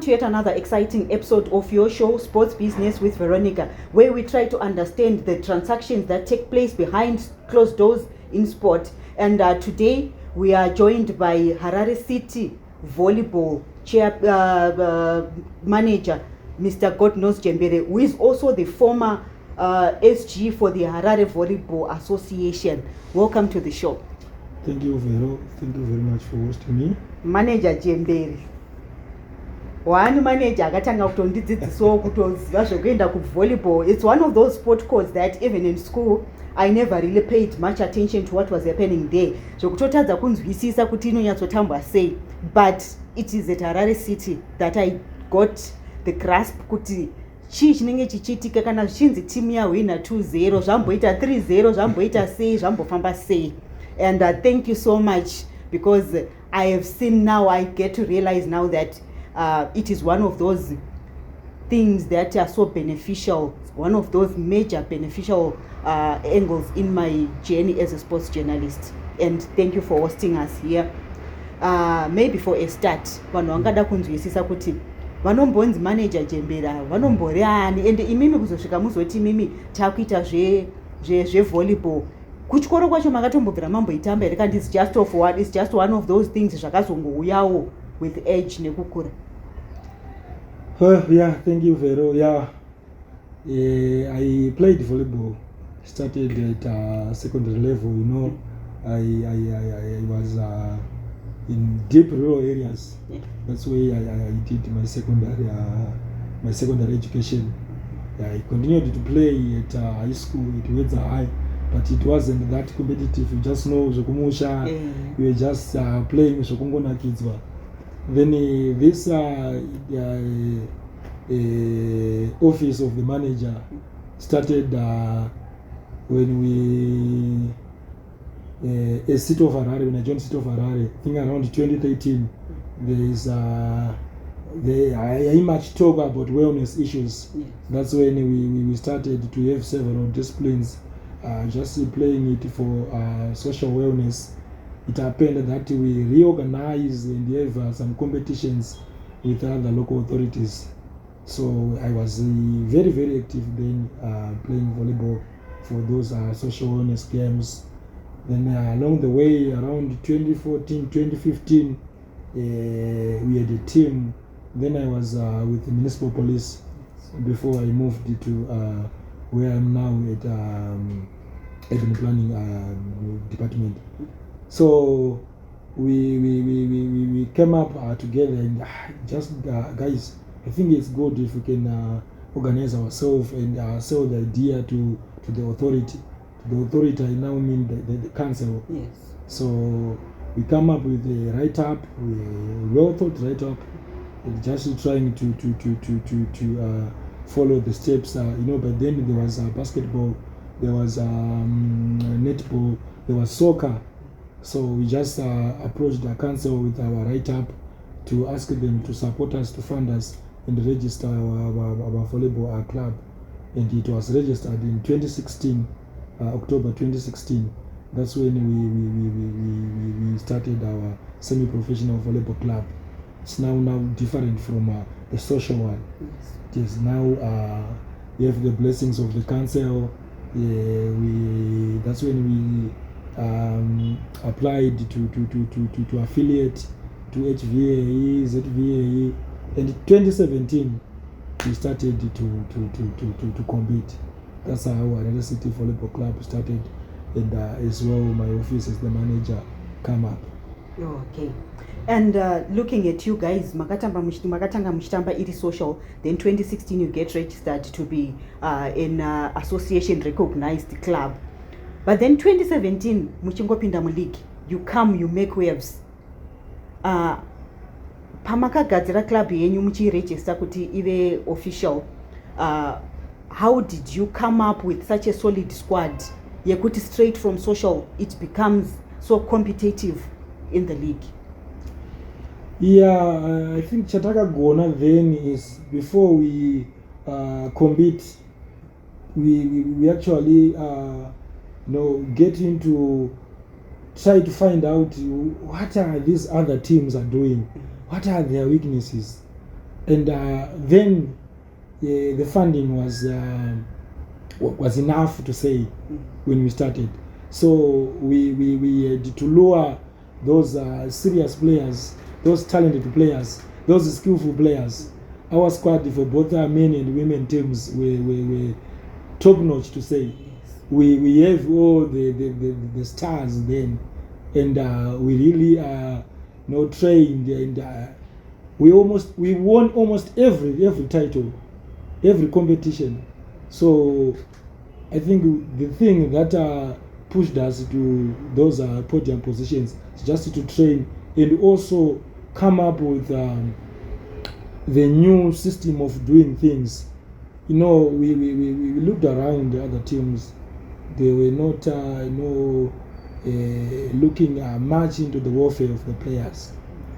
to yet another exciting episode of your show, Sports Business with Veronica, where we try to understand the transactions that take place behind closed doors in sport. And today we are joined by Harare City Volleyball manager, Mr. Godknows Jembere, who is also the former SG for the Harare Volleyball Association. Welcome to the show. Thank you, Vero. Thank you very much for hosting me. Manager Jembere. One manager akatanga kutondidzidzisawo kutoziva zvokuenda kuvolleyball. It's one of those sport codes that even in school I never really paid much attention to what was happening there. Zvokutotadza kunzwisisa kuti inonyatsotambwa sei. But it is at Harare City that I got the grasp kuti chii chinenge chichiitika kana zvichinzi team yawina 2-0 zvamboita 3-0 zvamboita sei zvambofamba sei. And thank you so much, because I have seen now, I get to realize now that it is one of those things that are so beneficial, one of those major beneficial angles in my journey as a sports journalist. And thank you for hosting us here. Maybe for a start, vanhu vangada kunzwisisa kuti vanombonzi manager Jembere vanombori ani, and imimi kuzosvika muzoti imimi takuita zve volleyball. Kuchikoro kwacho makatombobvira mamboitamba here kandi it's just one of those things zvakazongouyawo with age nekukura. Yeah, thank you, Vero. Yeah, I played volleyball. Started at secondary level. You know, I was in deep rural areas. Yeah. That's where I did my secondary education. I continued to play at high school at Wedza High, but it wasn't that competitive. You just know Zokumusha. You were just playing Zokungona kids. Then this office of the manager started when we a city of Harare, when I joined city of Harare, I think around 2013. There is I much talk about wellness issues. Yes. That's when we started to have several disciplines, just playing it for social wellness. It happened that we reorganize and have some competitions with other local authorities. So I was very, very active then, playing volleyball for those social wellness games. Then along the way, around 2014, 2015, we had a team. Then I was with the municipal police before I moved to where I am now at urban planning department. So we came up together and just guys, I think it's good if we can organize ourselves and sell the idea to the authority. To the authority, I now mean the council. Yes. So we come up with a write-up, well thought write-up, just trying to follow the steps. But then there was basketball, there was netball, there was soccer. So we just approached the council with our write-up to ask them to support us, to fund us, and register our volleyball club. And it was registered in 2016, October 2016. That's when we started our semi-professional volleyball club. It's now different from the social one. Yes. It is now we have the blessings of the council. That's when we applied to affiliate to HVAE, ZVAE, and in 2017 we started to compete. That's how Harare City Volleyball Club started, and as well my office as the manager come up. Okay. And looking at you guys, makatanga muchitamba iri social. Then 2016 you get registered to be in association recognized club. But then 2017 muchingopinda mu league, you come, you make waves. Pamakagadzira club yenyu muchiregister kuti ive official. How did you come up with such a solid squad? Yekuti straight from social it becomes so competitive in the league. Yeah, I think Chataka Gona then is before we compete, we actually get into try to find out what are these other teams are doing, what are their weaknesses. And then the funding was enough to say when we started. So we had to lure those serious players, those talented players, those skillful players. Our squad for both our men and women teams were top notch to say. We have all the stars then, and we really trained, and we won almost every title, every competition. So I think the thing that pushed us to those podium positions is just to train and also come up with the new system of doing things. We looked around the other teams. They were not looking much into the welfare of the players,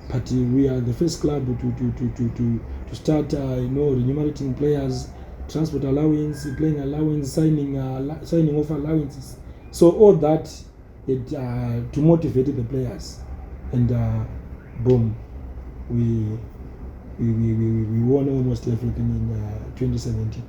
but we are the first club to start remunerating players, transport allowance, playing allowance, signing off allowances. So all that to motivate the players, and boom, we won almost everything in 2017.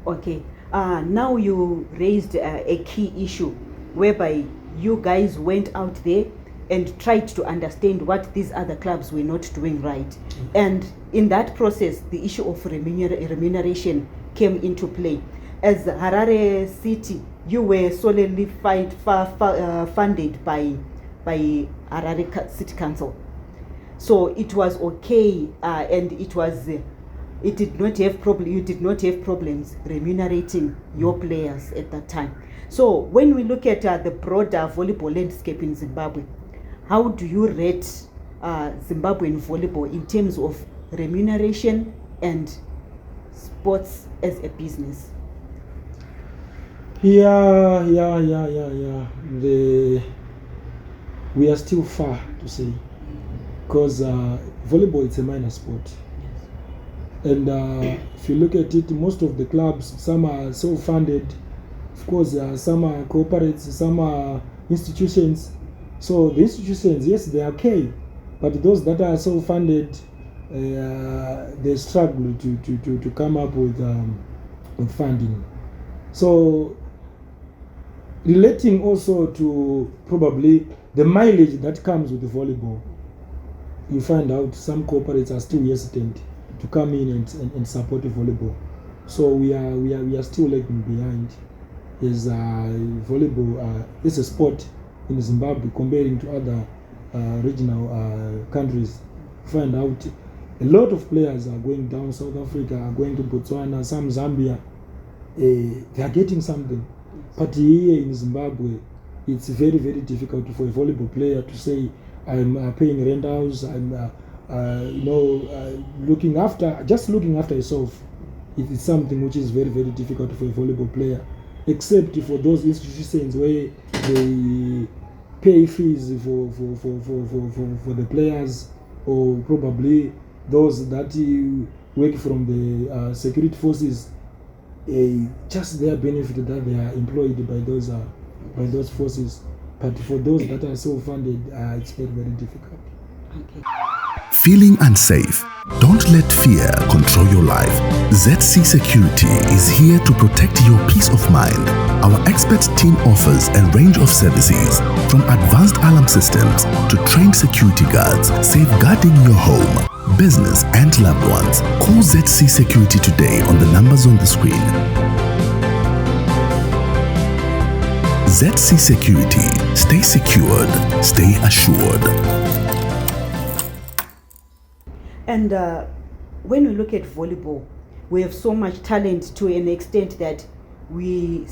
Okay. Now you raised a key issue whereby you guys went out there and tried to understand what these other clubs were not doing right. And in that process, the issue of remuneration came into play. As Harare City, you were solely funded by Harare City Council. So it was okay, and you did not have problems remunerating your players at that time. So when we look at the broader volleyball landscape in Zimbabwe, how do you rate Zimbabwean volleyball in terms of remuneration and sports as a business? Yeah. We are still far to say, because volleyball is a minor sport. And if you look at it, most of the clubs, some are self-funded, of course, some are cooperates, some are institutions. So the institutions, yes, they are okay, but those that are self-funded, they struggle to come up with funding. So relating also to probably the mileage that comes with the volleyball, you find out some corporates are still hesitant to come in and support the volleyball. So we are still lagging behind. Is volleyball is a sport in Zimbabwe comparing to other regional countries. Find out a lot of players are going down South Africa, are going to Botswana, some Zambia. They are getting something, but here in Zimbabwe, it's very, very difficult for a volleyball player to say, I'm paying rent house, I'm looking after yourself. It is something which is very, very difficult for a volleyball player, except for those institutions where they pay fees for the players, or probably those that work from the security forces, just their benefit that they are employed by those forces. But for those that are self-funded, it's very, very difficult. Okay. Feeling unsafe? Don't let fear control your life. ZC Security is here to protect your peace of mind. Our expert team offers a range of services, from advanced alarm systems to trained security guards, safeguarding your home, business and loved ones. Call ZC Security today on the numbers on the screen. ZC Security. Stay secured. Stay assured. And when we look at volleyball, we have so much talent to an extent that we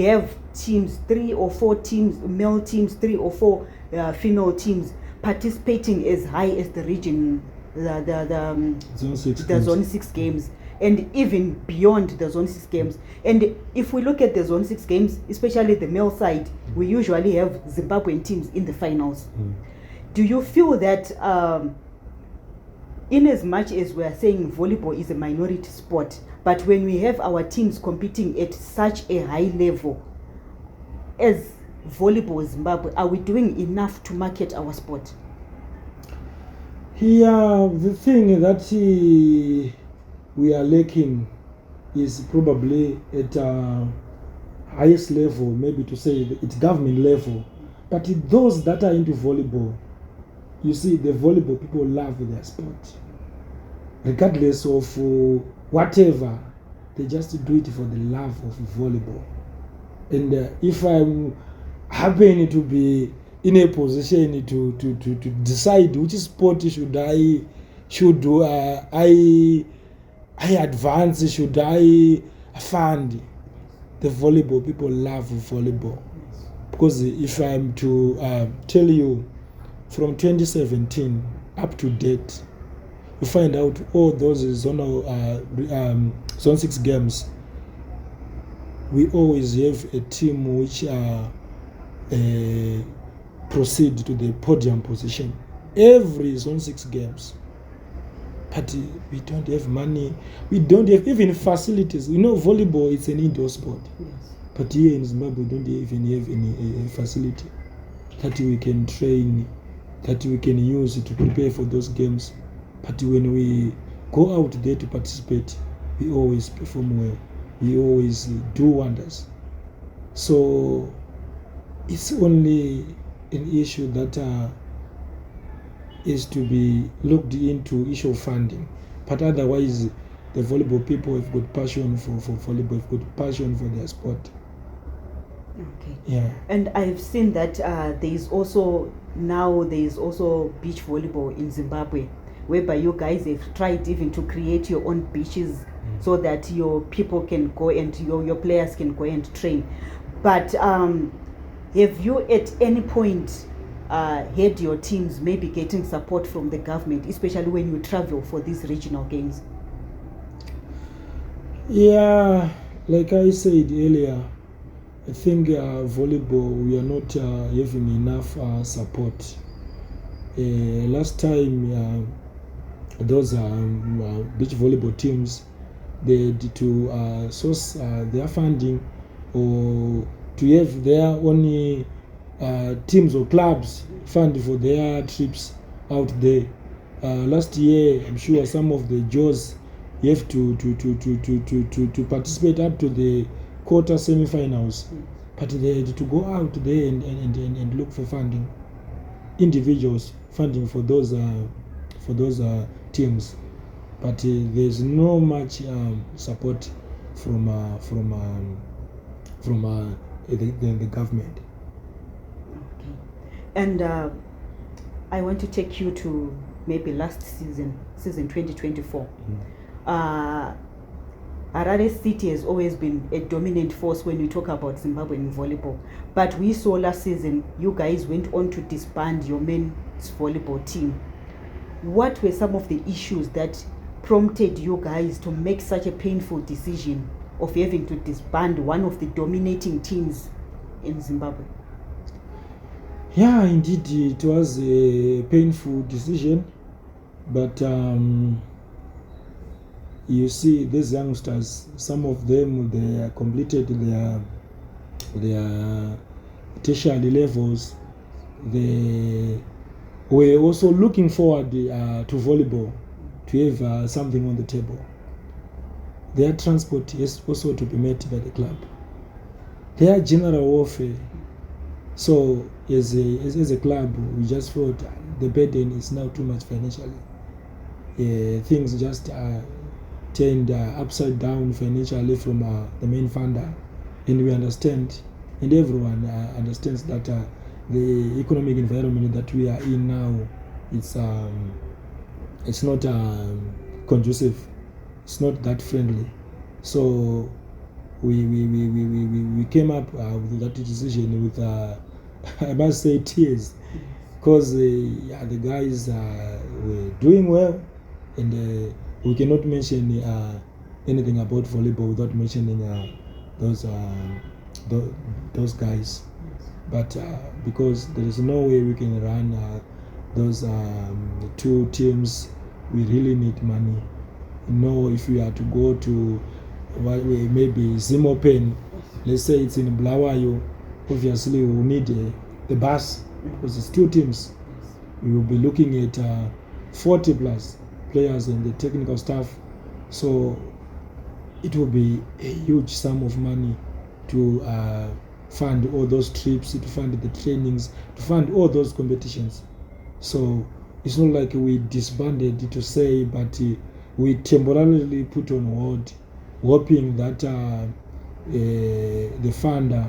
have teams, 3 or 4 teams, male teams, 3 or 4 female teams participating as high as the region, the Zone 6 games, and even beyond the Zone 6 games. And if we look at the Zone 6 games, especially the male side, we usually have Zimbabwean teams in the finals. Do you feel that in as much as we are saying volleyball is a minority sport, but when we have our teams competing at such a high level as volleyball Zimbabwe, are we doing enough to market our sport? Yeah, the thing that we are lacking is probably at highest level, maybe to say it's government level. But those that are into volleyball, you see, the volleyball people love their sport. Regardless of whatever, they just do it for the love of volleyball. And if I'm happen to be in a position to decide which sport should I advance, should I fund, the volleyball people love volleyball. Because if I'm to tell you from 2017 up to date, you find out all those zone 6 games, we always have a team which proceed to the podium position every zone 6 games. But we don't have money, we don't have even facilities. You know, volleyball is an indoor sport. Yes. But here in Zimbabwe, we don't even have any facility that we can train, that we can use to prepare for those games. But when we go out there to participate, we always perform well. We always do wonders. So it's only an issue that is to be looked into, issue of funding. But otherwise, the volleyball people have got passion for volleyball, have got passion for their sport. Okay. Yeah. And I've seen that there is also beach volleyball in Zimbabwe, whereby you guys have tried even to create your own beaches so that your people can go and your players can go and train. But have you at any point had your teams maybe getting support from the government, especially when you travel for these regional games? Yeah, like I said earlier, I think volleyball, we are not having enough support. Last time, those beach volleyball teams, they had to source their funding or to have their own teams or clubs fund for their trips out there. Last year, I'm sure some of the Jaws have to participate up to the quarter semi-finals, but they had to go out there and look for funding, individuals funding for those teams. But there's no much support from the government. Okay. And I want to take you to maybe last season 2024. Harare City has always been a dominant force when we talk about Zimbabwean volleyball. But we saw last season you guys went on to disband your men's volleyball team. What were some of the issues that prompted you guys to make such a painful decision of having to disband one of the dominating teams in Zimbabwe? Yeah, indeed, it was a painful decision. But you see, these youngsters, some of them, they completed their tertiary levels. They were also looking forward to volleyball, to have something on the table. Their transport is also to be met by the club. Their general warfare. So as a club, we just thought the burden is now too much financially. Things just turned upside down financially from the main funder, and we understand, and everyone understands that the economic environment that we are in now, it's not conducive, it's not that friendly. So we came up with that decision with I must say tears, because the guys were doing well, and we cannot mention anything about volleyball without mentioning those guys. But because there is no way we can run those two teams, we really need money. If we are to go to maybe Zim Open, let's say it's in Bulawayo, obviously we will need the bus, because it's two teams. We will be looking at 40 plus players and the technical staff. So it will be a huge sum of money to fund all those trips, to fund the trainings, to fund all those competitions. So it's not like we disbanded to say, but we temporarily put on hold, hoping that the funder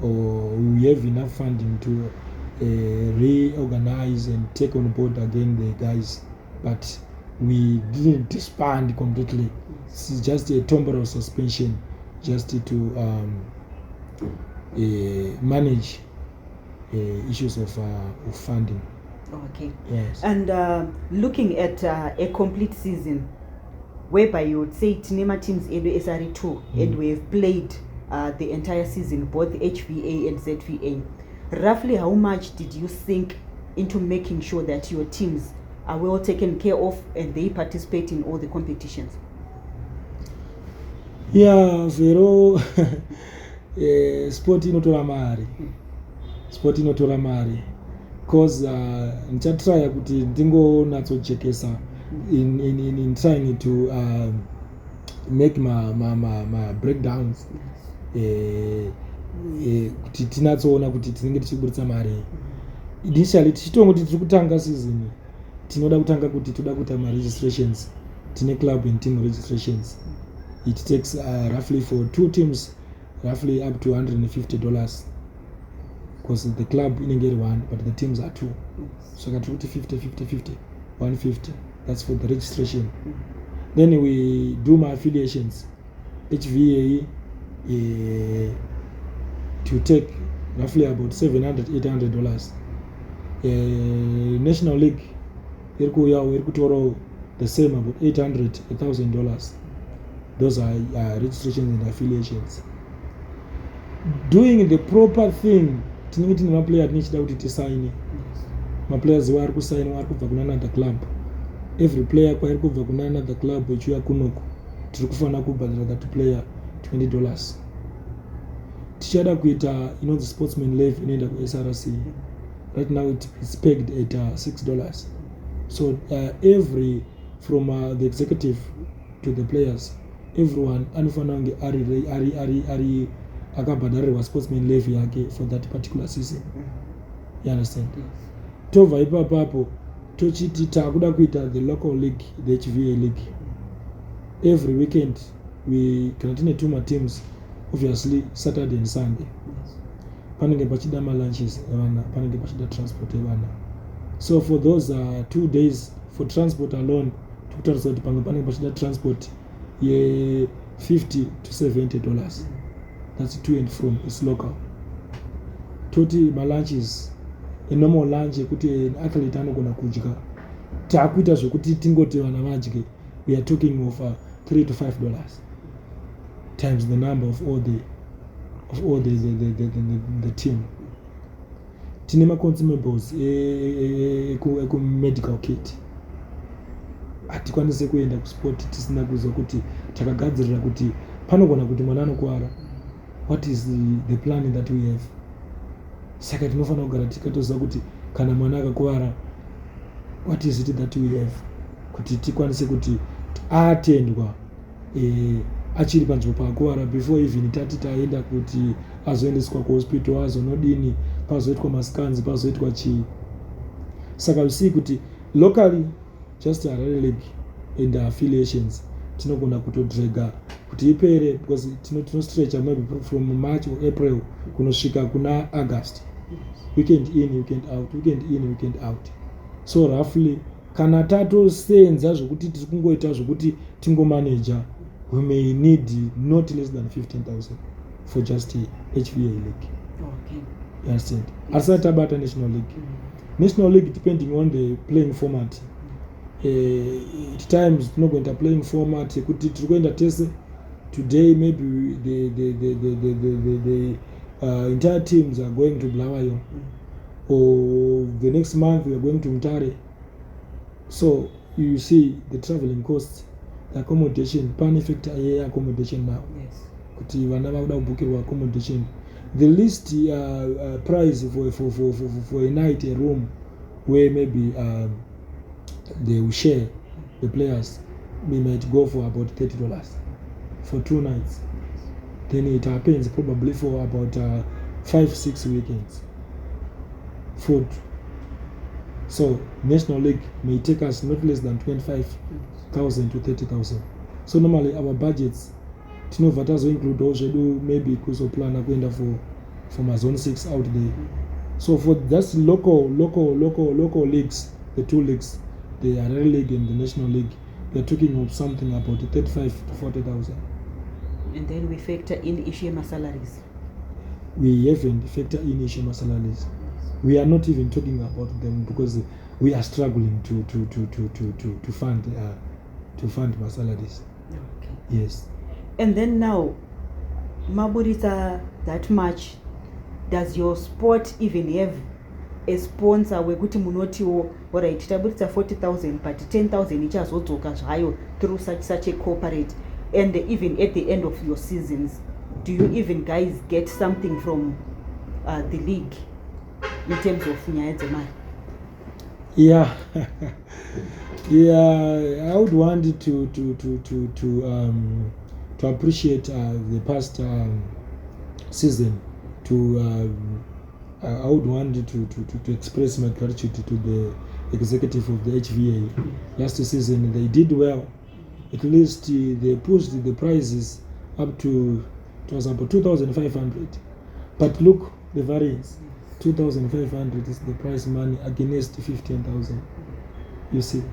or we have enough funding to reorganize and take on board again the guys. But we didn't disband completely. It's just a temporary suspension, just to manage issues of funding. Okay. Yes. And looking at a complete season, whereby you would say Tinema teams in the SRE2 and we have played the entire season, both HVA and ZVA, roughly how much did you sink into making sure that your teams are well taken care of and they participate in all the competitions? Yeah, vero sport inotora mari because nichatry kuti ndingonatsojekesa in trying to make my breakdowns kuti tinatsoona kuti tinenge tichiburitsa mari. Initially tichitongoti tiri kutanga season tinoda kutanga kuti toda kuita registrations, tine club and team registrations. It takes roughly for 2 teams roughly up to $150 because the club inenge iri 1 but the teams are 2, so got 50 150. That's for the registration. Then we do my affiliations, HVA to take roughly about $700-800. National League irikutoro the same, about $800-1,000. Those are registrations and affiliations. Doing the proper thing, tinenge tine maplayer tinichida kuti tisaine. Maplayers vari kusaina vari kubva kuna another club. Every player kwairi kubva kuna another club echiuya kunoku tiri kufanira kubhadhira that player $20. Tichada kuita the sportsman levy inoenda kuSRC. Right now it's pegged at $6. So every from the executive to the players, everyone anofanira kunge ari akabhadharirwa sportsman levy yake for that particular season. You understand? Tobva ipapo tochiti takuda kuita the local league, the HVA league. Every weekend we kana tine 2 teams, obviously Saturday and Sunday. Panenge pachida lunches evana, panenge pachida transport evana. So for those 2 days for transport alone, tukutariswa kuti panenge pachida transport ye $50-70. That's to and from, it's local. Toti lunches, a normal lunch yekuti athlete anogona kudya takuita zvokuti tingoti vana vadye, we are talking of $3-5 times the number of all the team. Tine consumables eku medical kit. Hatikwanise kuenda kusport tisina kuziva kuti takagadzirira kuti panogona kuti mwana anokuwara. What is the plan that we have? Saka tinofanira kugara tikatoziva kuti kana mwana akakuwara, what is it that we have, kuti tikwanise kuti atendwa achiri panzvimbo paakuwara before even tati taenda kuti azoendeswa kuhospital, azonodini, pazoitwa mascans, pazoitwa chii. Saka we see kuti locally just Harare League and affiliations tinogona kutodrega kuti ipere, because tinostretcha maybe from March or April kunosvika kuna August. Weekend in, weekend out, weekend in, weekend out. So roughly kana tatosenza zvokuti tiri kungoita zvokuti tingomanager, we may need not less than 15,000 for just HVA league. Okay. You understand? Aside tabata national league. National league depending on the playing format. At times not going to playing format kuti tiri kuenda tese. Today maybe the entire teams are going to Blawayo, or the next month we are going to Mtare. So you see the traveling costs, the accommodation, pan effect accommodation now. Yes. Kuti vana vakuda kubukirwa accommodation. The least price for a night, a room where maybe they will share the players. We might go for about $30 for 2 nights. Then it happens probably for about 5-6 weekends. Food. So National League may take us not less than 25,000 to 30,000. So normally our budgets, Tinovatas include also do maybe Kuso plan agenda for my zone 6 out there. So for that's local leagues, the 2 leagues, the Harare League and the National League, they're talking of something about 35 to 40,000. And then we factor in Ishema salaries. We haven't factored in Ishema salaries. We are not even talking about them because we are struggling to fund my salaries. Okay. Yes. And then now, Maburita, that much, does your sport even have a sponsor? Wekuti munotiwo, alright, taburita 40,000, but 10,000 ichazodzoka zvayo through such a corporate. And even at the end of your seasons, do you even guys get something from the league in terms of nyaya dzemari? Yeah. Yeah, I would want to appreciate the past season. I would want to express my gratitude to the executive of the HVA. Last season they did well. At least they pushed the prices up to, it was about 2,500. But look, the variance. 2,500 is the prize money against 15,000. You see.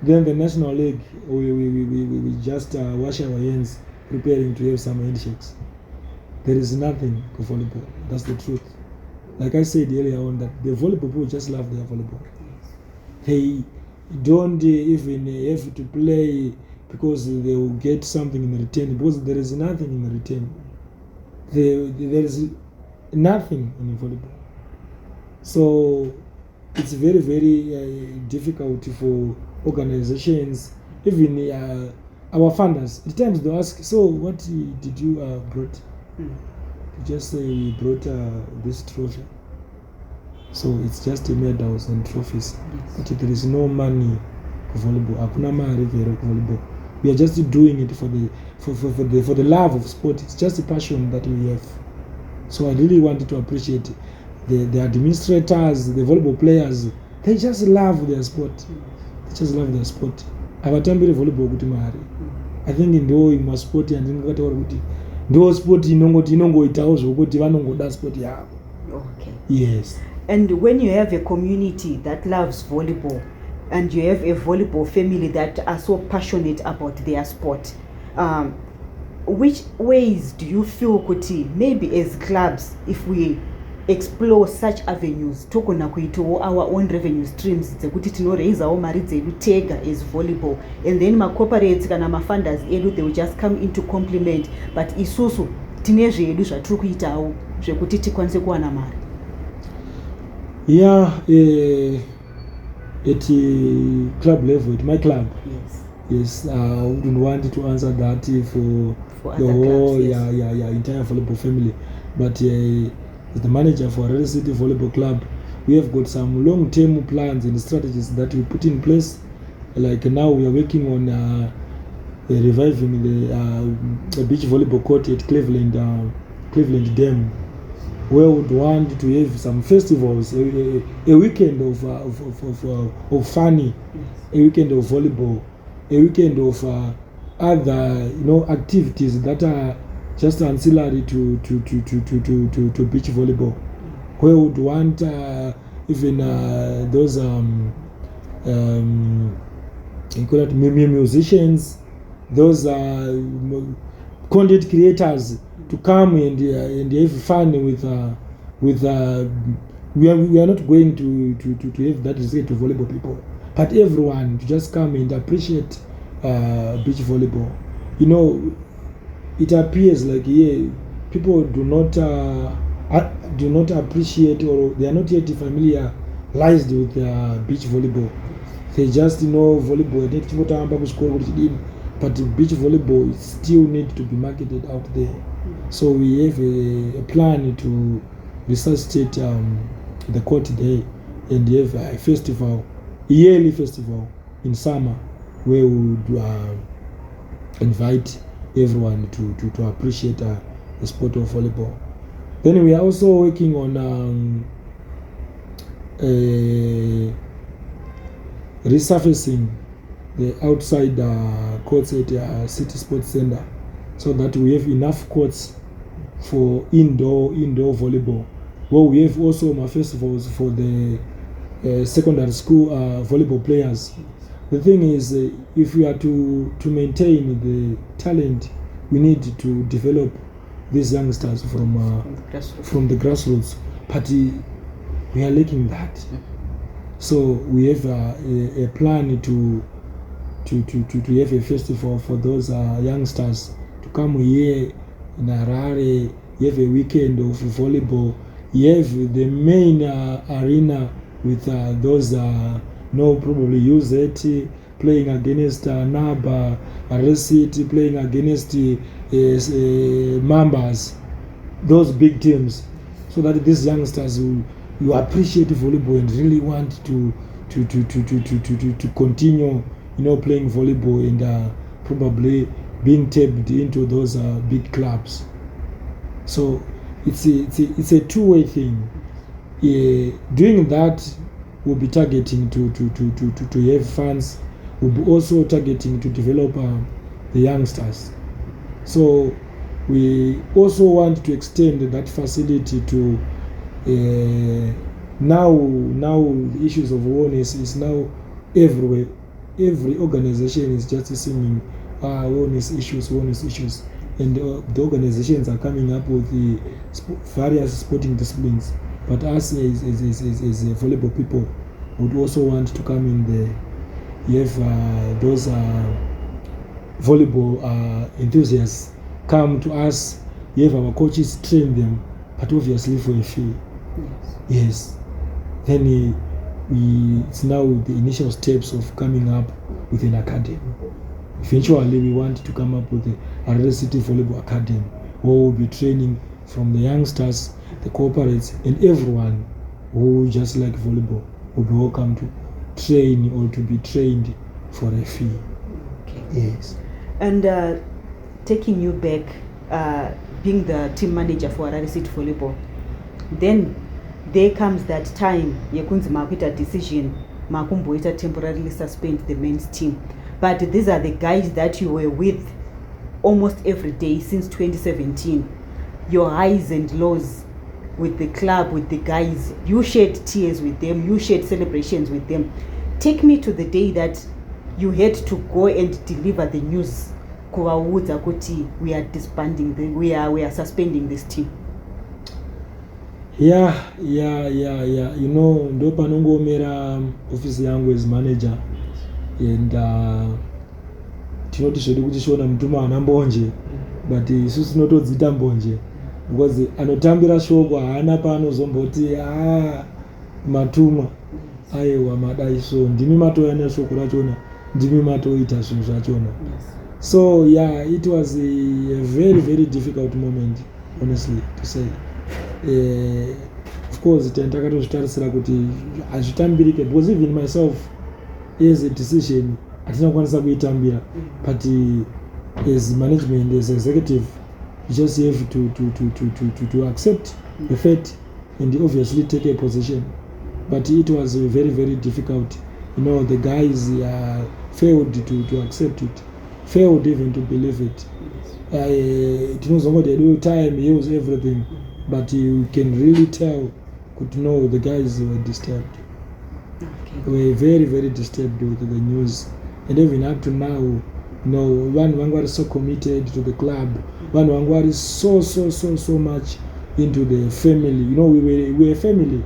Then the National League, we just wash our hands preparing to have some handshakes. There is nothing for volleyball. That's the truth. Like I said earlier on, that the volleyball people just love their volleyball. They don't even have to play because they will get something in return, because there is nothing in return. There is nothing in volleyball. So it's very, very difficult for organizations, even our funders. At times they ask, so what did you brought? You just say we brought this trophy. So it's just medals and trophies. But there is no money for volleyball. Hakuna mari vero for volleyball. We are just doing it for the love of sport. It's just a passion that we have. So I really wanted to appreciate the administrators, the volleyball players. They just love their sport. They just love their sport. Avatambire volleyball kuti mari. I think ndo imwa sport yandingataura kuti ndo sport inongoitawo zvokuti vanongoda sport yavo. Okay. Yes. And when you have a community that loves volleyball, and you have a volleyball family that are so passionate about their sport, which ways do you feel kuti maybe as clubs, if we explore such avenues, tokona kuitawo our own revenue streams dzekuti tinoraisawo mari dzedu tega as volleyball, and then macorporates kana mafunders edu, they will just come into complement, but isusu tine zvedu zvatiri kuitawo zvekuti tikwanise kuwana mari? Yeah, at club level, at my club. Yes, I wouldn't want to answer that for the whole clubs, yes. Entire volleyball family. But as the manager for Harare City Volleyball Club, we have got some long-term plans and strategies that we put in place. Like now we are working on reviving the beach volleyball court at Cleveland Dam. We would want to have some festivals, a weekend of funny, a weekend of volleyball, a weekend of other activities that are just ancillary to beach volleyball. We would want even those you call it musicians, those content creators to come and have fun with we are not going to have that respect to volleyball people, but everyone to just come and appreciate beach volleyball. It appears like people do not appreciate, or they are not yet familiarized with beach volleyball. They just know volleyball, but beach volleyball still need to be marketed out there. So we have a plan to resuscitate the court there and have a festival, yearly festival in summer, where we would invite everyone to appreciate the sport of volleyball. Then we are also working on resurfacing the outside courts at City Sports Center, so that we have enough courts for indoor volleyball. Well, we have also festivals for the secondary school volleyball players. The thing is, if we are to maintain the talent, we need to develop these youngsters from the grassroots. But we are lacking that. So we have a plan to have a festival for those youngsters to come here in Harare. You have a weekend of volleyball. You have the main arena with those probably use it playing against Naba, Harare City playing against Mambas, those big teams, so that these youngsters will appreciate volleyball and really want to continue, playing volleyball and probably being tapped into those big clubs. So it's a two-way thing. Doing that, we'll be targeting to have funds. We'll be also targeting to develop the youngsters. So we also want to extend that facility to now the issues of wellness is now everywhere. Every organization is just singing wellness issues, and the organizations are coming up with the various sporting disciplines. But us as volleyball people would also want to come in there. You have those volleyball enthusiasts come to us. You have our coaches train them, but obviously for a fee. Yes. Then it's now the initial steps of coming up with an academy. Eventually, we want to come up with the Harare City Volleyball Academy, where we'll be training from the youngsters, the corporates, and everyone who just like volleyball will be welcome to train or to be trained for a fee. Okay. Yes. And taking you back, being the team manager for Harare City Volleyball, then there comes that time yekunzi makuita decision makumboita temporarily suspend the men's team. But these are the guys that you were with almost every day since 2017. Your highs and lows with the club, with the guys, you shared tears with them, you shared celebrations with them. Take me to the day that you had to go and deliver the news. Kuwauza kuti we are disbanding, we are suspending this team. Yeah. Ndo panongomera office yangu as manager, and tinoti zvedi kuti shona mutuma ana mbonje, but isusu tinotodzita mbonje because anotambira shoko haana paanozomboti matuma aiwa madai, so ndimi matoya neshoko rachona, ndimi matoita zvinhu zvachona. So yeah, it was a very, very difficult moment, honestly to say. Of course takatozvitarisira kuti hazvitambirike, because even myself as a decision hatina kukwanisa kuitambira, but as management, as executive, you just have to accept the fate and obviously take a position. But it was very, very difficult. The guys failed to accept it, failed even to believe it. It knows what they do, time heals everything, but you can really tell, could know the guys were disturbed. Okay. Were very, very disturbed with the news, and even up to now, one was so committed to the club, one was so much into the family. We were a family,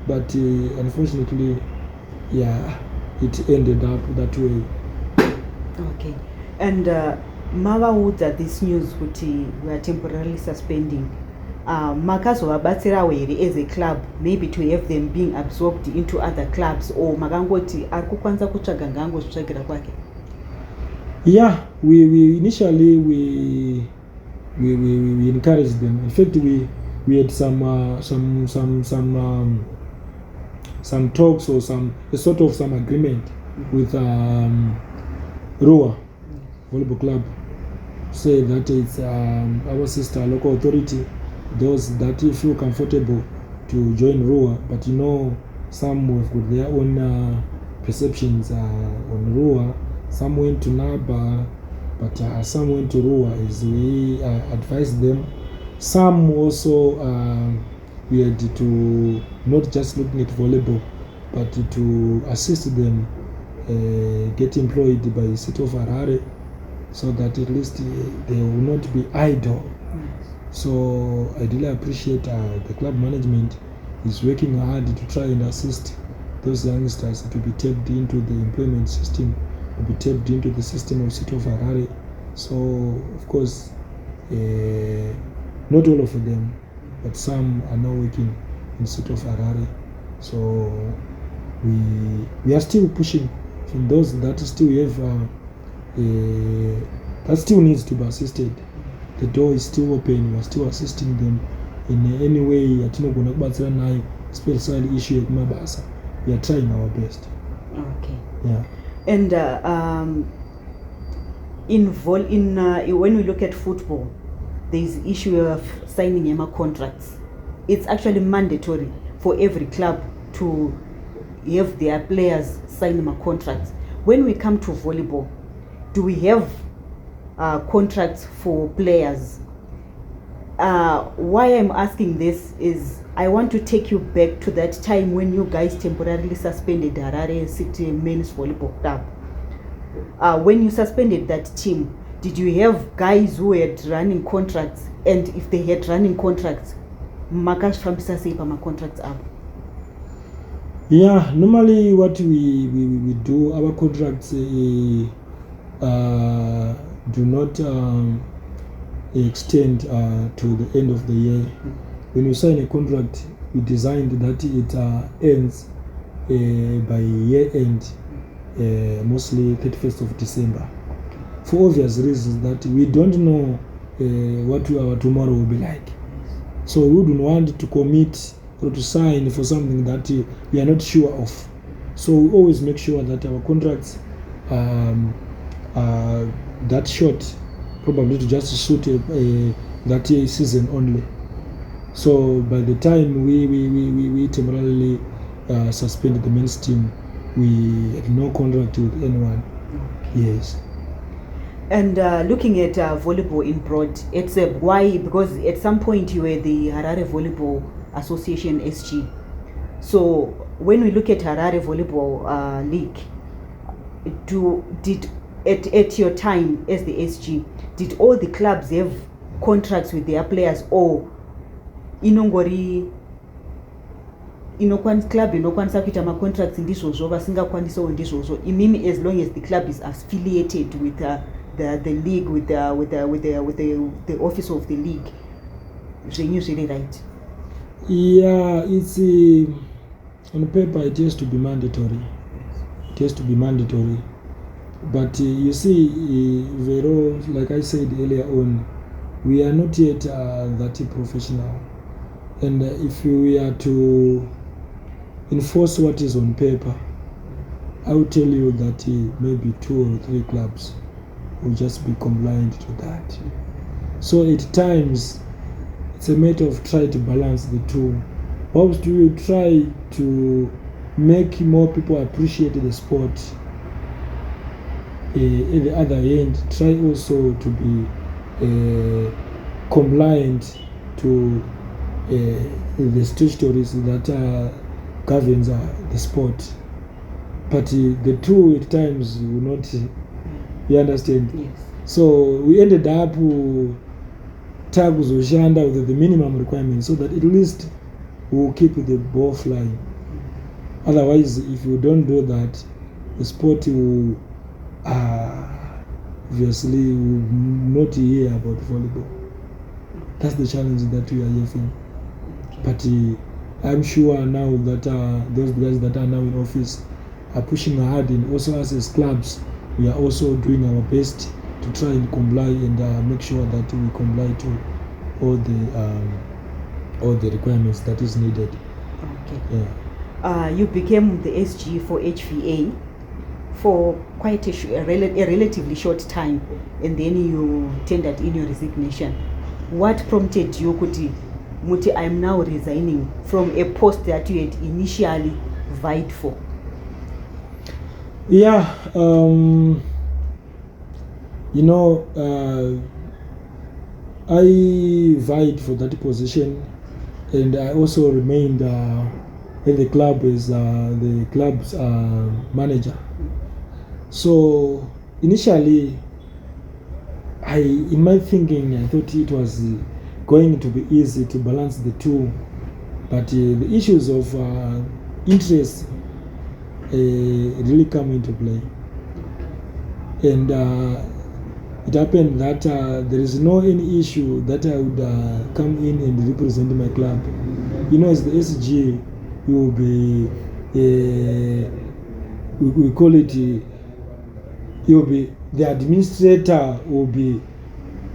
but unfortunately, yeah, it ended up that way. Okay. And mavaudza this news kuti we are temporarily suspending, makazovabatsirawo here as a club, maybe to have them being absorbed into other clubs, or makangoti ari kukwanisa kutsvaga ngangozvitsvagira kwake? Yeah, we initially we encouraged them. In fact, we had some talks or some agreement with Rua Volleyball Club, say that it's our sister local authority, those that feel comfortable to join Rua, but some have got their own perceptions on Rua. Some went to Naba, but some went to Rua as we advised them. Some also we had to not just looking at volleyball, but to assist them get employed by the city of Harare, so that at least they will not be idle. So I really appreciate the club management is working hard to try and assist those youngsters to be tapped into the employment system, to be tapped into the system of city of Harare. So of course, not all of them, but some are now working in city of Harare. So we are still pushing from those that still have that still needs to be assisted. The door is still open. We are still assisting them in any way. Especially issue at Mabasa. We are trying our best. Okay. Yeah. And when we look at football, there is issue of signing EMA contracts. It's actually mandatory for every club to have their players sign EMA contracts. When we come to volleyball, do we have contracts for players? Why I'm asking this is I want to take you back to that time when you guys temporarily suspended Harare City Men's Volleyball Club. When you suspended that team, did you have guys who had running contracts? And if they had running contracts, Makash Fambisa Sepa contracts up? Yeah, normally what we do, our contracts do not extend to the end of the year. When you sign a contract, we designed that it ends by year end, mostly 31st of December. For obvious reasons that we don't know what our tomorrow will be like. So we wouldn't want to commit or to sign for something that we are not sure of. So we always make sure that our contracts are that short, probably to just suit that season only. So by the time we temporarily suspended the men's team, we had no contract with anyone. Yes. And looking at volleyball in broad, it's why, because at some point you were the Harare Volleyball Association SG. So when we look at Harare Volleyball League, at your time as the SG, did all the clubs have contracts with their players, or inongori club inokwanisa kuita contracts ndizvozvo vasingakwanisa ndizvozvo imimi, as long as the club is affiliated with the league, with the office of the league, zvenyu zviri right? Yeah, it's on paper it has to be mandatory. It has to be mandatory. But you see, Vero, like I said earlier on, we are not yet that professional. And if we are to enforce what is on paper, I will tell you that maybe 2 or 3 clubs will just be compliant to that. So at times, it's a matter of trying to balance the two. Whilst we will try to make more people appreciate the sport, at the other end, try also to be compliant to the statutories that governs the sport. But the two at times will not, you understand? Yes. So we ended up takuzoshanda with the minimum requirements so that at least we'll keep the ball flying. Otherwise, if you don't do that, the sport will obviously will not hear about volleyball. That's the challenge that we are having. But I'm sure now that those guys that are now in office are pushing hard, and also us as clubs, we are also doing our best to try and comply and make sure that we comply to all the requirements that is needed. Okay. Yeah. You became the SG for HVA. for quite a relatively short time, and then you tendered in your resignation. What prompted you, Kuti, Muti, I am now resigning from a post that you had initially vied for? Yeah, I vied for that position, and I also remained in the club as the club's manager. So initially, in my thinking, I thought it was going to be easy to balance the two, but the issues of interest really come into play, and it happened that there is no any issue that I would come in and represent my club. As the SG, we will be we call it you'll be the administrator, will be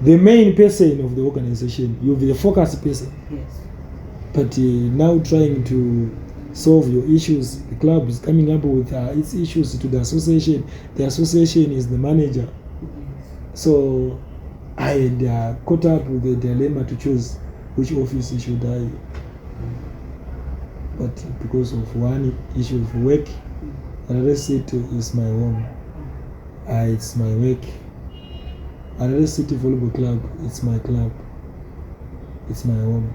the main person of the organization. You'll be the focus person. Yes. But now trying to solve your issues, the club is coming up with its issues to the association. The association is the manager. So I had caught up with the dilemma to choose which office should I. But because of one issue of work, Harare City is my home. It's my work. Harare City Volleyball Club, it's my club. It's my home.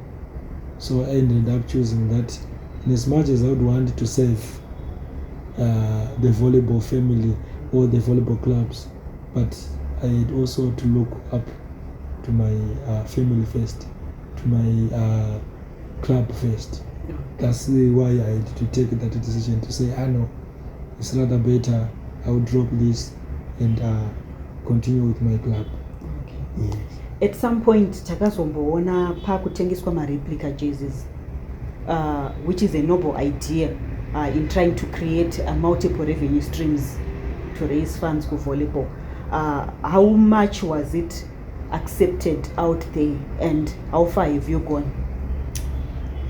So I ended up choosing that. And as much as I would want to save the volleyball family or the volleyball clubs, but I had also to look up to my family first, to my club first. That's why I had to take that decision to say, no, it's rather better I would drop this and continue with my club. Okay. Yes. At some point, takazomboona pakutengeswa ma-replica jerseys, which is a noble idea in trying to create multiple revenue streams to raise funds for volleyball. How much was it accepted out there, and how far have you gone?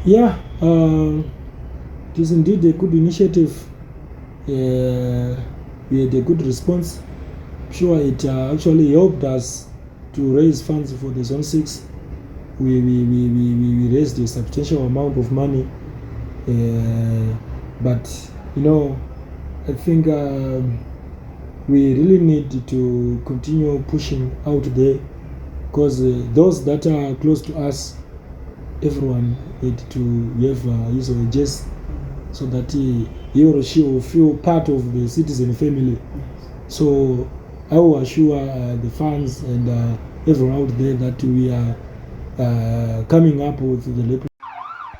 Yeah, it is indeed a good initiative. We had a good response. Sure, it actually helped us to raise funds for the Zone 6. We raised a substantial amount of money. But, I think we really need to continue pushing out there, because those that are close to us, everyone need to have his or her jersey, so that he or she will feel part of the citizen family. So I will assure the fans and everyone out there that we are coming up with the.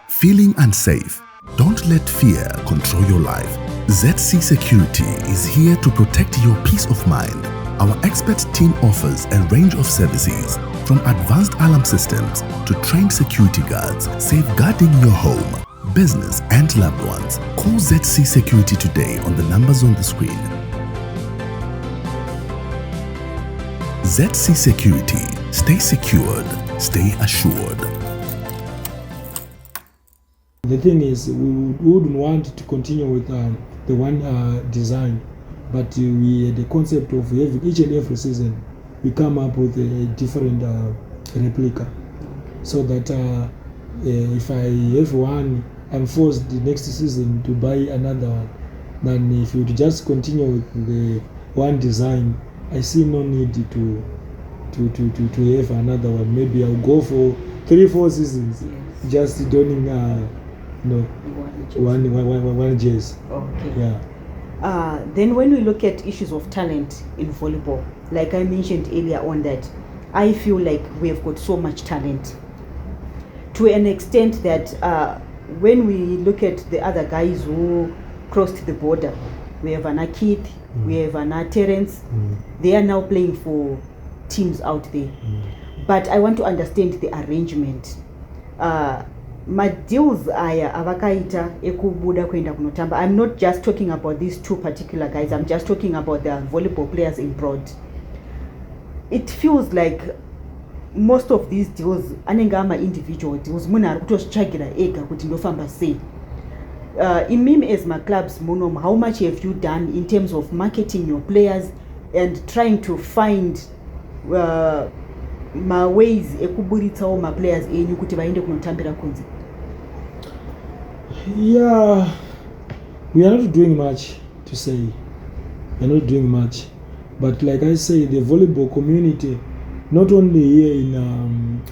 Feeling unsafe? Don't let fear control your life. ZC Security is here to protect your peace of mind. Our expert team offers a range of services, from advanced alarm systems to trained security guards, safeguarding your home, business and loved ones. Call ZC Security today on the numbers on the screen. ZC Security. Stay secured. Stay assured. The thing is, we wouldn't want to continue with the one design, but we had the concept of having each and every season we come up with a different replica, so that if I have one, I'm forced the next season to buy another one. Then if you just continue with the one design, I see no need to have another one. Maybe I'll go for 3-4 seasons, just donning one jersey. Okay. Yeah. Then when we look at issues of talent in volleyball, like I mentioned earlier on, that I feel like we have got so much talent, to an extent that when we look at the other guys who crossed the border, we have Anna Keith, we have Anna Terence, they are now playing for teams out there. But I want to understand the arrangement. Madeals aya avakaita ekubuda kwenda kunotamba. I'm not just talking about these two particular guys, I'm just talking about the volleyball players in broad. It feels like most of these deals anenge ama individual deals munhu ari kutozvitsvagira ega kuti ndofamba sei. imim as my clubs monom, how much have you done in terms of marketing your players and trying to find my ways ekuburitsawo my players enyu kuti vaende kunotambira kunze? Yeah, we are not doing much to say. We are not doing much, but like I say, the volleyball community, not only here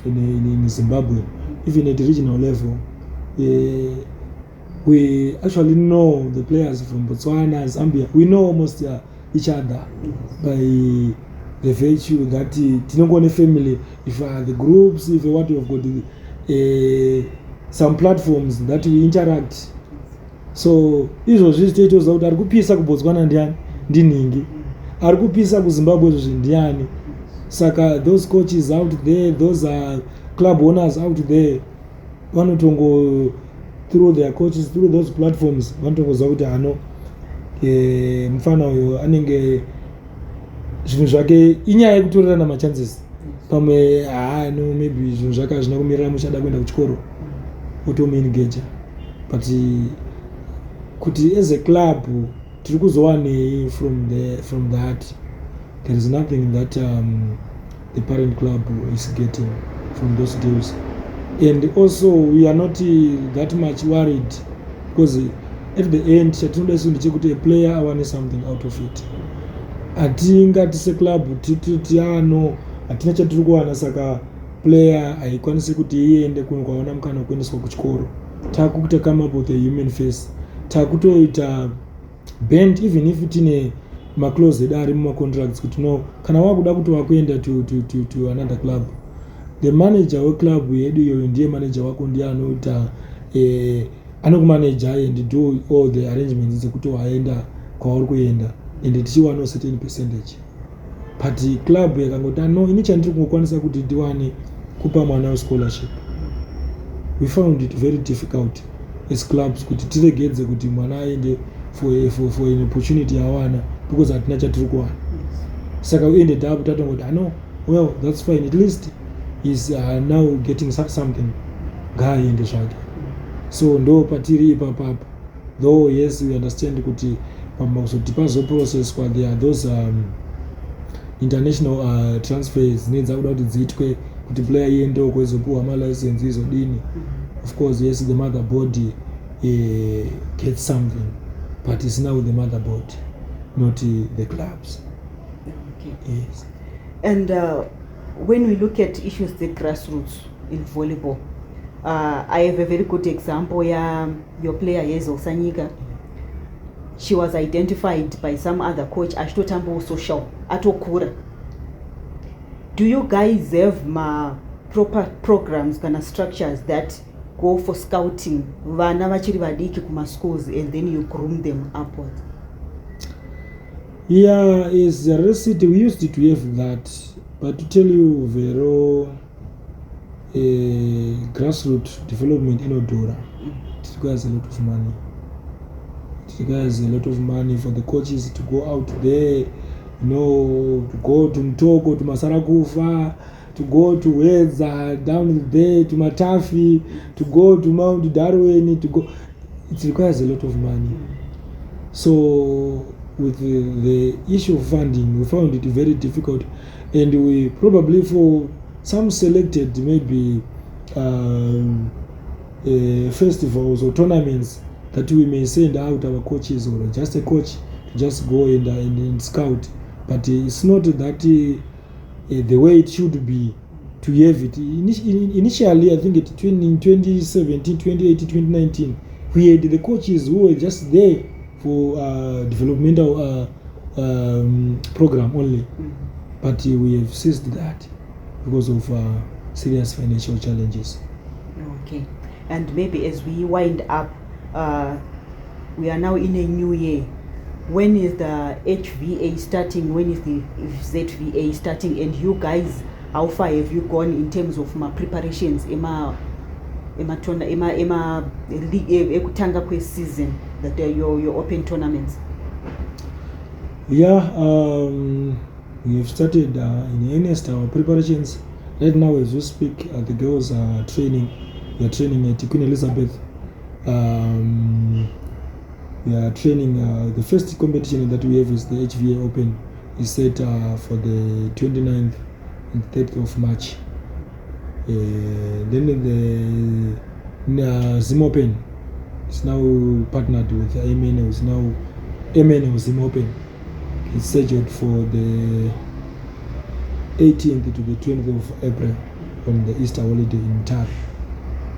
in Zimbabwe, even at the regional level, we actually know the players from Botswana, Zambia. We know almost each other by the virtue that tinongone family. If the groups, if what we've got some platforms that we interact. So izvo zvizitoita kuti ari kupisa kuBotswana ndiani ndiningi, ari kupisa kuZimbabwe ndiani. Saka those coaches out there, those club owners out there, vanotongo through their coaches, through those platforms, vanotongoziva kuti ano mufana uyo anenge zvinhu zvake inyaya yekutorerana machances. Pamwe no maybe zvinhu zvake hazvina kumirira muchada kuenda kuchikoro otomuengage, but kuti as a club tiri kuzowanei from that. There is nothing that the parent club is getting from those deals. And also we are not that much worried, because at the end chatinoda ndechekuti a player awane something out of it. Atingati seclub titi no hatina chatiri kuwana, saka player haikwanisi kuti iende kwaona mukana wekuendeswa kuchikoro. Takuita come up with a human face, takutoita bend even if tine maclose ari mumacontracts kuti no, kana wakuda kuti wakuenda to another club, the manager weclub yedu iyoyo ndiye manager wako, ndiye anoita anokumanager and do all the arrangements dzekuti waenda kwauri kuenda, and tichiwana certain percentage. But club yakangoti no, ini chandiri kungokwanisa kuti ndiwane kupa mwana scholarship. We found it very difficult as clubs kuti tiregedze kuti mwana aende for an opportunity yawana, because hatina chatiri kuwana. Saka we ended up tatongoti no, well that's fine, at least is now getting something ngaaende zvake. So ndo patiri ipapapa, though yes we understand kuti kuti pazoprocesswa there are those international transfers nedza kuda kuti dziitwe kuti player iende kwezopuwa malicense izodini. Of course yes, the mother body gets something, but it's now the mother body, not the clubs. Okay. Yes. And when we look at issues the grassroots in volleyball, I have a very good example. Your player Yezo Sanyika, she was identified by some other coach achitotambo social atokura. Do you guys have proper programs kana structures that go for scouting vana vachiri vadiki kuma schools and then you groom them upwards? Yeah, as Harare City we used to have that, but to tell you vero grassroots development inodhura. It requires a lot of money. It requires a lot of money for the coaches to go out there, to go to Mtoko, to Masarakufa, to go to Weza, down there to Matafi, to go to Mount Darwin, to go. It requires a lot of money. So with the issue of funding, we found it very difficult, and we probably for some selected maybe festivals or tournaments that we may send out our coaches or just a coach to just go and scout, but it's not that the way it should be to have it. Initially, I think in 2017, 2018, 2019, we had the coaches who were just there for developmental program only, but we have ceased that because of serious financial challenges. Okay, and maybe as we wind up, we are now in a new year. When is the HVA starting? When is the ZVA starting? And you guys, how far have you gone in terms of my preparations? Ekutanga kwe season, that your open tournaments. Yeah, we have started in earnest our preparations. Right now, as we speak, the girls are training. We are training at Queen Elizabeth. we are training. The first competition that we have is the HVA Open. Is set for the 29th and 30th of March. Then the Zim Open is now partnered with MNO. Is now MNO Zim Open. It's scheduled for the 18th to the 20th of April on the Easter holiday in Tar.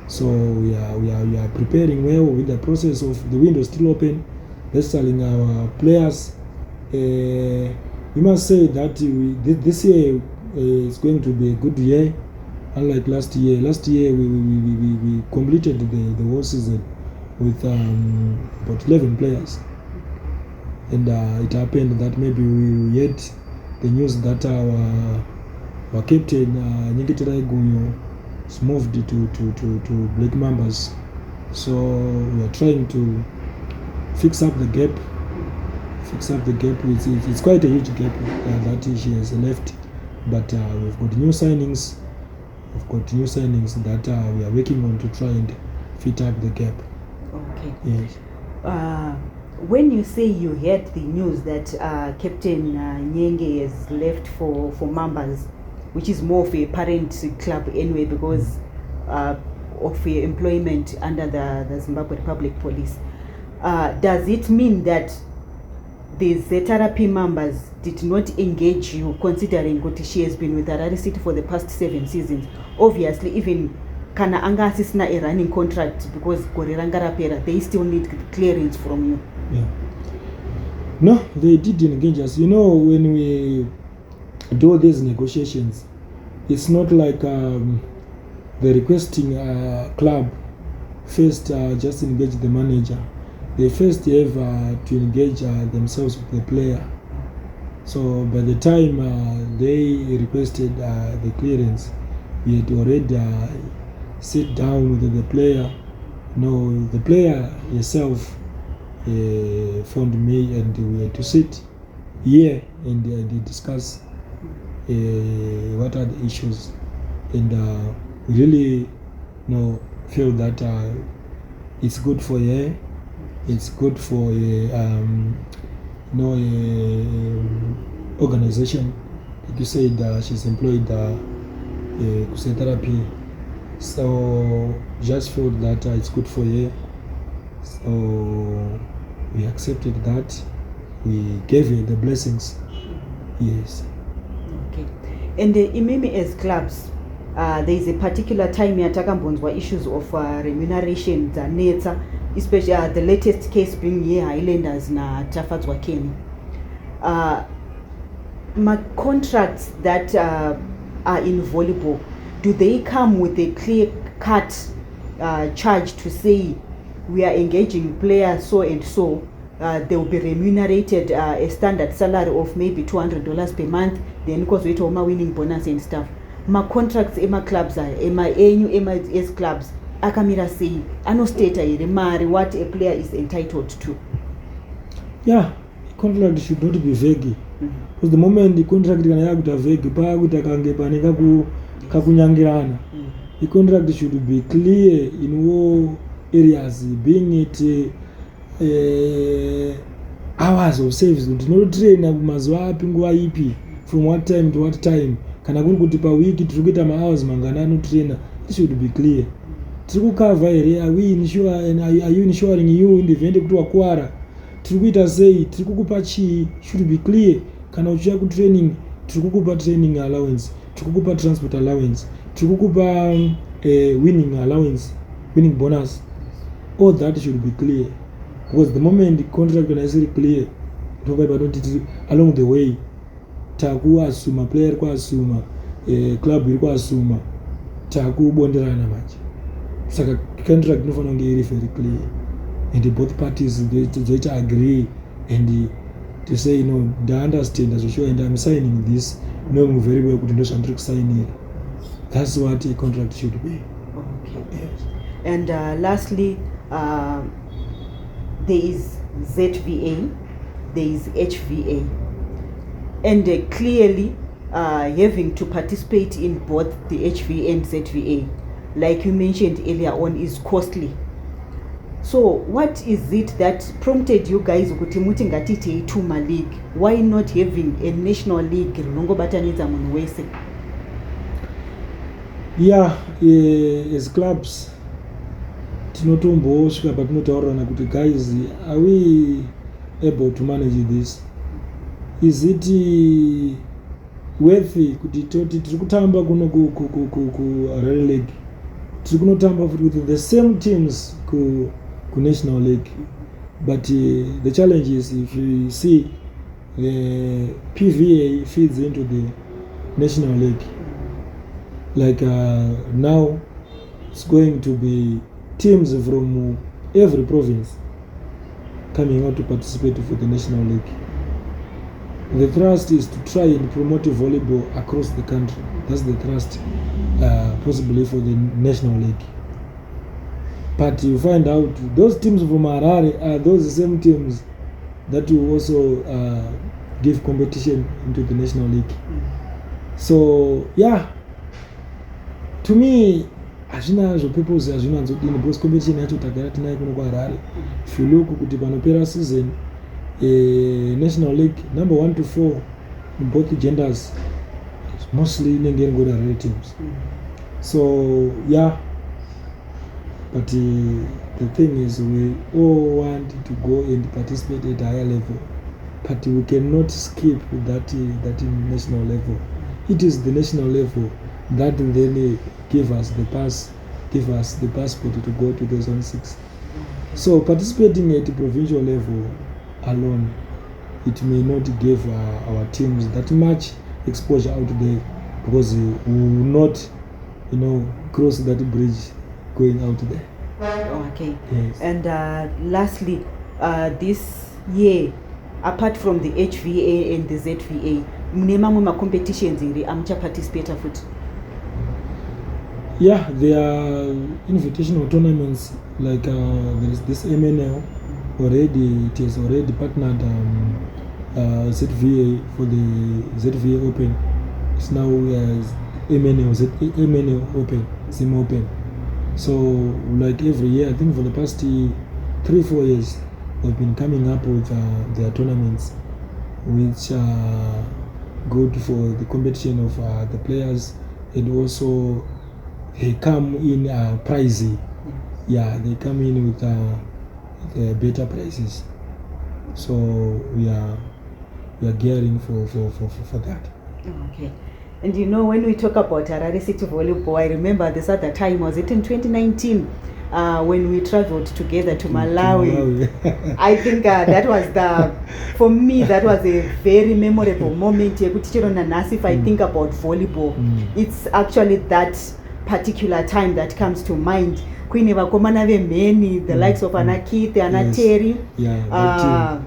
So we are preparing well with the process of the window still open. Let's telling our players. We must say that this year is going to be a good year, unlike last year. Last year we completed the whole season with about 11 players, and it happened that maybe we had the news that our captain Nyingitira Iguyo is moved to Black Mambas. So we are trying to fix up the gap. It's quite a huge gap that she has left, but we've got new signings. That we are working on to try and fit up the gap. Okay. Yes. When you say you heard the news that Captain Nyenge has left for Mambas, which is more of a parent club anyway because of employment under the Zimbabwe Republic Police, does it mean that the ZRP members did not engage you, considering that she has been with Harare City for the past 7 seasons? Obviously, even kana anga asisina a running contract because Goriranga, they still need clearance from you. Yeah. No, they did engage us. You know, when we do these negotiations, it's not like the requesting club first just engage the manager. They first have to engage themselves with the player. So by the time they requested the clearance, we had already sit down with the player. No, the player himself phoned me, and we had to sit here and discuss what are the issues, and we really feel that it's good for her. It's good for organization. Like you said, she's employed therapy, so just feel that it's good for her. So we accepted that. We gave her the blessings. Yes. Okay. And imemi as clubs, there is a particular time yatakambonzwa issues of remuneration zanetsa, especially the latest case being here Highlanders na Tafadzwa Kenya. My contracts that are in volleyball, do they come with a clear cut charge to say we are engaging players so and so, they will be remunerated a standard salary of maybe $200 per month, then because we talk winning bonus and stuff? My contracts ema clubs are ema ANU ema S clubs akamira say ano state mari what a player is entitled to. Yeah, contract should not be vague. Because the moment the contract kana yakuta vague pa kuti akange paneka kakunyangirana. The contract should be clear in all areas, being it hours of service. Do not train mazuva api nguva ipi, from what time to what time. Kana kuri kuti pa wiki tiri kuita ma hours mangana trainer. It should be clear. Tiri kukava here, are we insuring, are you insuring you in the event kuti wakwara? Tiri kuita sei, tiri kukupa chi, should be clear. Kana uchiya ku training, tiri kukupa training allowance, tiri kukupa transport allowance, tiri kukupa winning allowance, winning bonus. All that should be clear. Because the moment the contract is clear, along the way, taku asuma player kwa asuma club iri kwa asuma taku bonderana machi. Saka contract no fanonge iri very clear, and both parties they agree and to say they understand as sure, and I'm signing this knowing very well kuti ndoshandiri kusainira. That's what a contract should be. Okay. Yes. And lastly, there is ZVA, there is HVA, and clearly having to participate in both the HVA and ZVA, like you mentioned earlier on, is costly. So what is it that prompted you guys kuti muti ngatite ituma league? Why not having a national league rinongobatanidza munhu wese? Yeah, as clubs tinotombosvika patinotaurirana kuti guys, are we able to manage this? Is it worthy kuti tiri kutamba kuno ku Harare League, tiri kunotamba with the same teams ku national league, but the challenge is, if you see, the PVA feeds into the national league. Like now it's going to be teams from every province coming out to participate for the national league. The thrust is to try and promote volleyball across the country. That's the thrust, possibly for the national league. But you find out those teams from Harare are those same teams that will also give competition into the national league. So yeah, to me, hazvina zvopepose, hazvina nzodini, because competition yacho tagara tinayo kuno kuHarare. If you look kuti panopera season, national league number 1 to 4 in both genders mostly inenge ingori Harare teams. So yeah, but the thing is, we all want to go and participate at a higher level, but we cannot skip that national level. It is the national level that then give us the passport to go to the zone 6. So participating at the provincial level alone, it may not give our teams that much exposure out there, because we will not, cross that bridge going out there. Okay. Yes. And lastly, this year, apart from the HVA and the ZVA, mune mamwe ma-competitions iri amucha participate futhi? Yeah, there are invitational tournaments, like there is this MNL already. It is already partnered ZVA for the ZVA Open. It's now MNL Open, Sim Open. So like every year, I think for the past 3-4 years, they've been coming up with their tournaments, which are good for the competition of the players, and also they come in pricey. Yeah, they come in with better prices. So we are gearing for that. Okay. And when we talk about Harare City Volleyball, I remember this at the time, was it in 2019, when we traveled together to Malawi. I think that was for me, that was a very memorable moment. If I think about volleyball, it's actually that particular time that comes to mind. The likes of Anakite, Anateri. Yeah,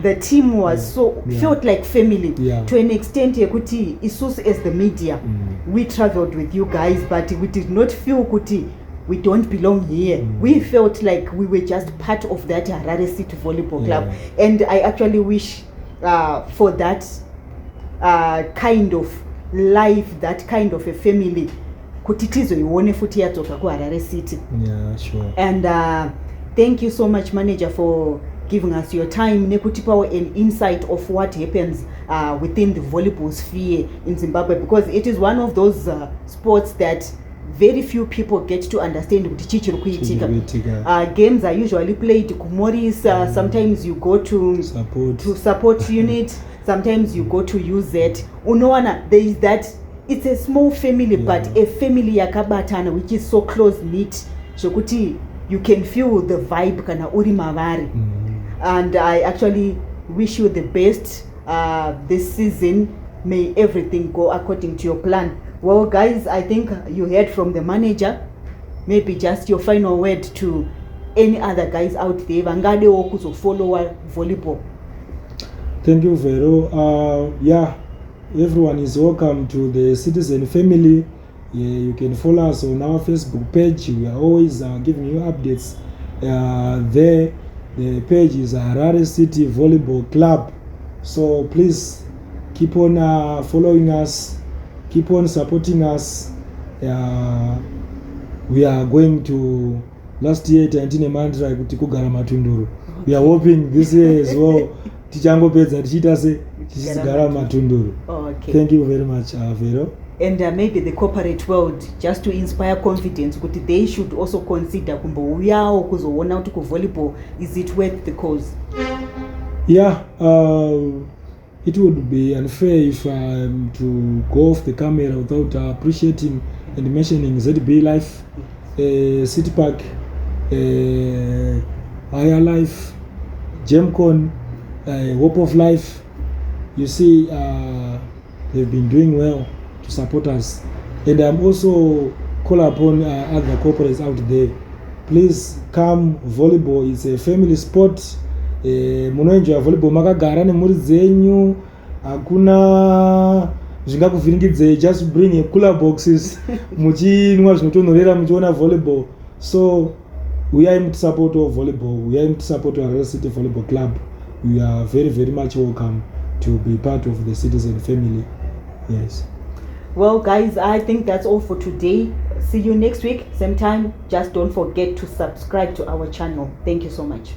the team was felt like family to an extent. Kuti isus as the media, we traveled with you guys, but we did not feel kuti we don't belong here. We felt like we were just part of that Harare City Volleyball Club, and I actually wish for that kind of life, that kind of a family. Kutitizo iwone futi yatoka ku Harare City. Yeah, sure. And thank you so much, manager, for giving us your time, nekutipawo an insight of what happens within the volleyball sphere in Zimbabwe, because it is one of those sports that very few people get to understand. Games are usually played kumoris, sometimes you go to support unit, sometimes you go to use it. There is that, it's a small family, but a family yakabatana, which is so close knit. Shokuti, you can feel the vibe kana uri mavari. And I actually wish you the best this season. May everything go according to your plan. Well, guys, I think you heard from the manager. Maybe just your final word to any other guys out there. Vangade wokuzo follow volleyball. Thank you, Vero. Yeah, everyone is welcome to the Citizen family. Yeah, you can follow us on our Facebook page. We are always giving you updates there. The page is Harare City Volleyball Club. So please keep on following us, keep on supporting us. We are going to last year taitine mantra kuti kugara matunduru. We are hoping this year as well tichangopedza tichiita se tichigara matunduru. Okay. Thank you very much, Vero. And maybe the corporate world, just to inspire confidence, kuti they should also consider kumbouyawo kuzoona kuti kuvolleyball, is it worth the cause? Yeah, it would be unfair if I'm to go off the camera without appreciating and mentioning ZB Life, City Park, Higher Life, Gemcon, Hope of Life. You see, they've been doing well to support us. And I'm also call upon other corporates out there. Please come. Volleyball is a family sport. Munoenjoya volleyball makagara nemhuri dzenyu, hakuna zvingakuvhiringidzei, just bring a cooler boxes muchinwa zvinotonhorera muchiona volleyball. So we are in support of volleyball. We are in support of Harare City Volleyball Club. We are very, very much welcome to be part of the citizen family. Yes. Well, guys, I think that's all for today. See you next week, same time. Just don't forget to subscribe to our channel. Thank you so much.